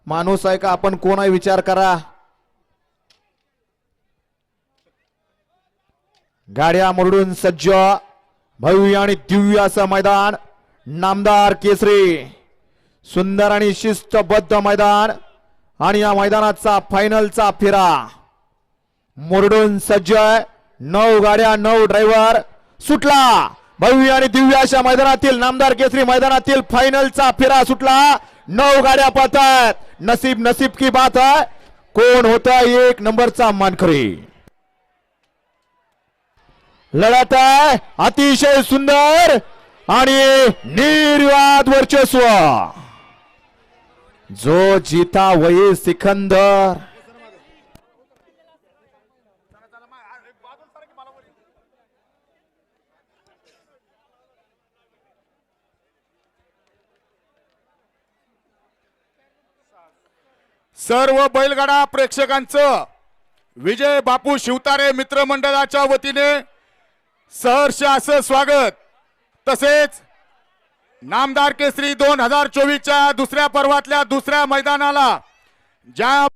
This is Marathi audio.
माणूस आहे का आपण कोण आहे विचार करा। गाड्या मोडून सज्ज भव्य आणि दिव्य असं मैदान नामदार केसरी सुंदर आणि शिस्तबद्ध मैदान आणि या मैदानाचा फायनलचा फेरा मोडून सज्ज 9 गाड्या 9 ड्रायव्हर सुटला भव्य आणि दिव्य अशा मैदानातील नामदार केसरी मैदानातील फायनलचा फेरा सुटला 9 गाड्या पळतात नसीब नसीब की बात है कोण होता 1 नंबरचा मानकरी लढत आहे अतिशय सुंदर आणि निर्वाद वर्चस्व जो जीता वही सिकंदर सर्व बैलगाडा प्रेक्षकांचं विजय बापू शिवतारे मित्रमंडळाच्या वतीने सहर्ष असं स्वागत। तसेच नामदार केसरी 2024 च्या दुसऱ्या पर्वातल्या दुसऱ्या मैदानाला ज्या